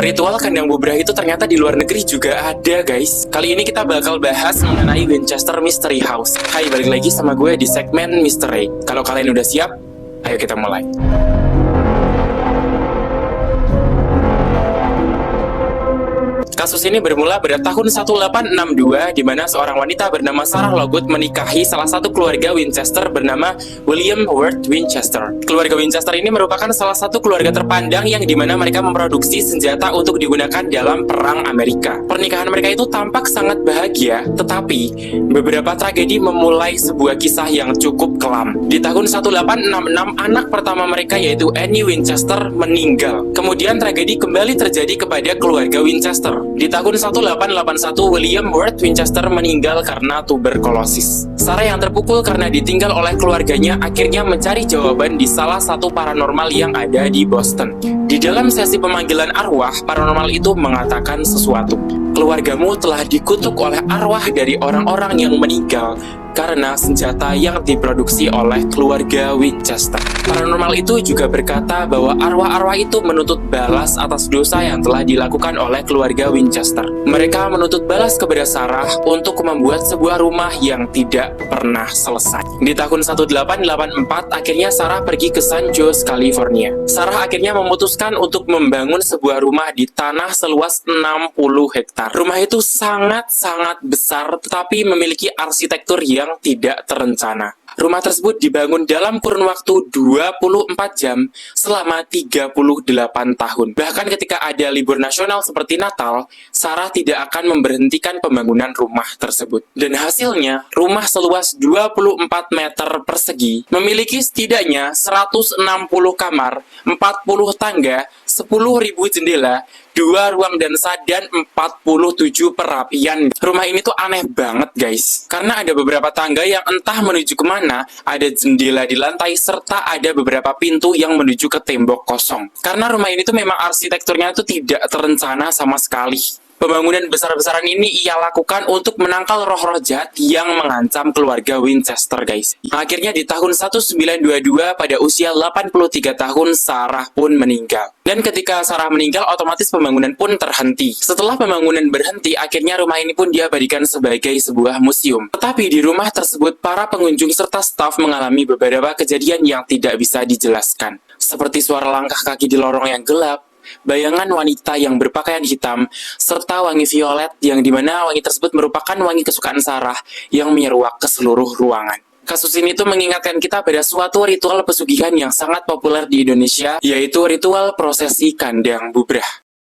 Ritual kandang bubrah itu ternyata di luar negeri juga ada, guys. Kali ini kita bakal bahas mengenai Winchester Mystery House. Hai, balik lagi sama gue di segmen Mystery. Kalau kalian udah siap, ayo kita mulai. Kasus ini bermula pada tahun 1862 di mana seorang wanita bernama Sarah Lockwood menikahi salah satu keluarga Winchester bernama William Worth Winchester. Keluarga Winchester ini merupakan salah satu keluarga terpandang yang dimana mereka memproduksi senjata untuk digunakan dalam Perang Amerika. Pernikahan mereka itu tampak sangat bahagia, tetapi beberapa tragedi memulai sebuah kisah yang cukup kelam. Di tahun 1866, anak pertama mereka yaitu Annie Winchester meninggal. Kemudian tragedi kembali terjadi kepada keluarga Winchester. Di tahun 1881, William Worth Winchester meninggal karena tuberkulosis. Sarah yang terpukul karena ditinggal oleh keluarganya akhirnya mencari jawaban di salah satu paranormal yang ada di Boston. Di dalam sesi pemanggilan arwah, paranormal itu mengatakan sesuatu. Keluargamu telah dikutuk oleh arwah dari orang-orang yang meninggal karena senjata yang diproduksi oleh keluarga Winchester. Paranormal itu juga berkata bahwa arwah-arwah itu menuntut balas atas dosa yang telah dilakukan oleh keluarga Winchester. Mereka menuntut balas kepada Sarah untuk membuat sebuah rumah yang tidak pernah selesai. Di tahun 1884, akhirnya Sarah pergi ke San Jose, California. Sarah akhirnya memutuskan untuk membangun sebuah rumah di tanah seluas 60 hektar. Rumah itu sangat-sangat besar, tetapi memiliki arsitektur yang tidak terencana. Rumah tersebut dibangun dalam kurun waktu 24 jam selama 38 tahun. Bahkan ketika ada libur nasional seperti Natal, Sarah tidak akan memberhentikan pembangunan rumah tersebut. Dan hasilnya, rumah seluas 24 meter persegi memiliki setidaknya 160 kamar, 40 tangga, 10.000 jendela, 2 ruang dansa, dan 47 perapian. Rumah ini tuh aneh banget, guys. Karena ada beberapa tangga yang entah menuju kemana, ada jendela di lantai, serta ada beberapa pintu yang menuju ke tembok kosong. Karena rumah ini tuh memang arsitekturnya tuh tidak terencana sama sekali. Pembangunan besar-besaran ini ia lakukan untuk menangkal roh-roh jahat yang mengancam keluarga Winchester, guys. Akhirnya di tahun 1922 pada usia 83 tahun, Sarah pun meninggal. Dan ketika Sarah meninggal, otomatis pembangunan pun terhenti. Setelah pembangunan berhenti, akhirnya rumah ini pun diabadikan sebagai sebuah museum. Tetapi di rumah tersebut, para pengunjung serta staf mengalami beberapa kejadian yang tidak bisa dijelaskan. Seperti suara langkah kaki di lorong yang gelap, bayangan wanita yang berpakaian hitam, serta wangi violet yang dimana wangi tersebut merupakan wangi kesukaan Sarah yang menyeruak ke seluruh ruangan. Kasus ini tuh mengingatkan kita pada suatu ritual pesugihan yang sangat populer di Indonesia, yaitu ritual prosesi kandang bubrah.